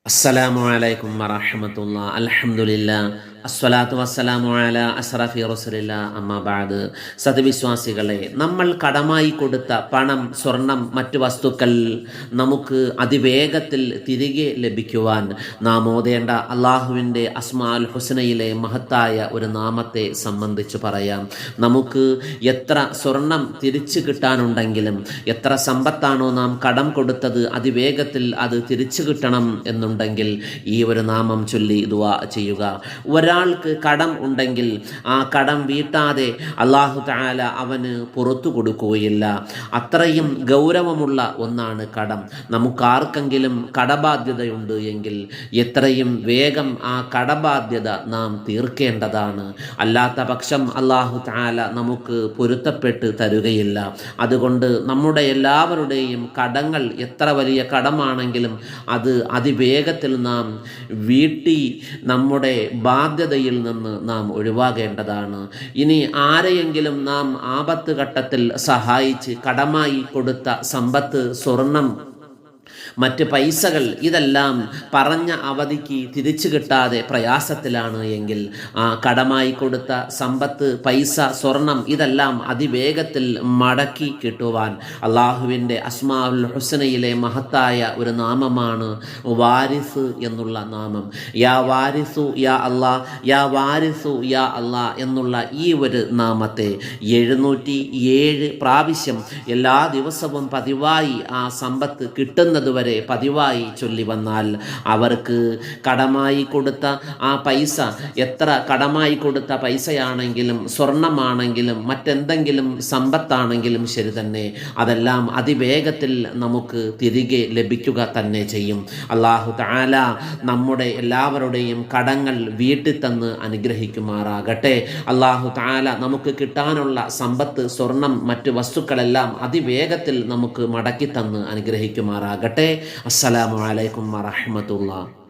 അസ്സലാമു അലൈക്കും വറഹ്മത്തുള്ളാഹി അൽഹംദുലില്ലാഹ് അസ്സലാത്തു വസ്സലാമു അലാ അസ്റഫി റസൂലില്ലാഹ് അമ്മാ ബഅദ്. സത്യവിശ്വാസികളെ, നമ്മൾ കടമായി കൊടുത്ത പണം, സ്വർണം, മറ്റു വസ്തുക്കൾ നമുക്ക് അതിവേഗത്തിൽ തിരികെ ലഭിക്കുവാൻ നാം ഓതേണ്ട അള്ളാഹുവിൻ്റെ അസ്മാഉൽ ഹുസ്നയിലെ മഹത്തായ ഒരു നാമത്തെ സംബന്ധിച്ച് പറയാം. നമുക്ക് എത്ര സ്വർണം തിരിച്ചു കിട്ടാനുണ്ടെങ്കിലും, എത്ര സമ്പത്താണോ നാം കടം കൊടുത്തത് അതിവേഗത്തിൽ അത് തിരിച്ചു കിട്ടണം എന്നുണ്ടെങ്കിൽ ഈ ഒരു നാമം ചൊല്ലി ദുആ ചെയ്യുക. ഒരാൾക്ക് കടം ഉണ്ടെങ്കിൽ ആ കടം വീട്ടാതെ അല്ലാഹു തആല അവന് പുറത്തു കൊടുക്കുകയില്ല. അത്രയും ഗൗരവമുള്ള ഒന്നാണ് കടം. നമുക്കാർക്കെങ്കിലും കടബാധ്യതയുണ്ട് എങ്കിൽ എത്രയും വേഗം ആ കടബാധ്യത നാം തീർക്കേണ്ടതാണ്. അല്ലാത്ത പക്ഷം അല്ലാഹു തആല നമുക്ക് പൊരുത്തപ്പെട്ട് തരുകയില്ല. അതുകൊണ്ട് നമ്മുടെ എല്ലാവരുടെയും കടങ്ങൾ എത്ര വലിയ കടമാണെങ്കിലും അത് അതിവേഗത്തിൽ നാം വീട്ടി നമ്മുടെ ബാധ്യതയിൽ നിന്ന് നാം ഒഴിവാകേണ്ടതാണ്. ഇനി ആരെയെങ്കിലും നാം ആപത്ത് ഘട്ടത്തിൽ സഹായിച്ച് കടമായി കൊടുത്ത സമ്പത്ത്, സ്വർണം, മറ്റ് പൈസകൾ ഇതെല്ലാം പറഞ്ഞ അവധിക്ക് തിരിച്ചു കിട്ടാതെ പ്രയാസത്തിലാണ് എങ്കിൽ ആ കടമായി കൊടുത്ത സമ്പത്ത്, പൈസ, സ്വർണം ഇതെല്ലാം അതിവേഗത്തിൽ മടക്കി കിട്ടുവാൻ അള്ളാഹുവിൻ്റെ അസ്മാഉൽ ഹുസ്നയിലെ മഹത്തായ ഒരു നാമമാണ് വാരിസ് എന്നുള്ള നാമം. യാ വാരിസു യാ അല്ലാ, യാ വാരിസു യാ അല്ലാ എന്നുള്ള ഈ ഒരു നാമത്തെ 707 പ്രാവശ്യം എല്ലാ ദിവസവും പതിവായി ആ സമ്പത്ത് കിട്ടുന്നത് വരെ പതിവായി ചൊല്ലി വന്നാൽ അവർക്ക് കടമായി കൊടുത്ത ആ പൈസ, എത്ര കടമായി കൊടുത്ത പൈസയാണെങ്കിലും സ്വർണമാണെങ്കിലും മറ്റെന്തെങ്കിലും സമ്പത്താണെങ്കിലും ശരി തന്നെ, അതെല്ലാം അതിവേഗത്തിൽ നമുക്ക് തിരികെ ലഭിക്കുക തന്നെ ചെയ്യും. അല്ലാഹു തആല നമ്മുടെ എല്ലാവരുടെയും കടങ്ങൾ വീട്ടിൽ തന്ന് അനുഗ്രഹിക്കുമാറാകട്ടെ. അല്ലാഹു തആല നമുക്ക് കിട്ടാനുള്ള സമ്പത്ത്, സ്വർണം, മറ്റു വസ്തുക്കളെല്ലാം അതിവേഗത്തിൽ നമുക്ക് മടക്കി തന്ന് അനുഗ്രഹിക്കുമാറാകട്ടെ. അസ്സലാമു അലൈക്കും വറഹ്മത്തുള്ളാഹി.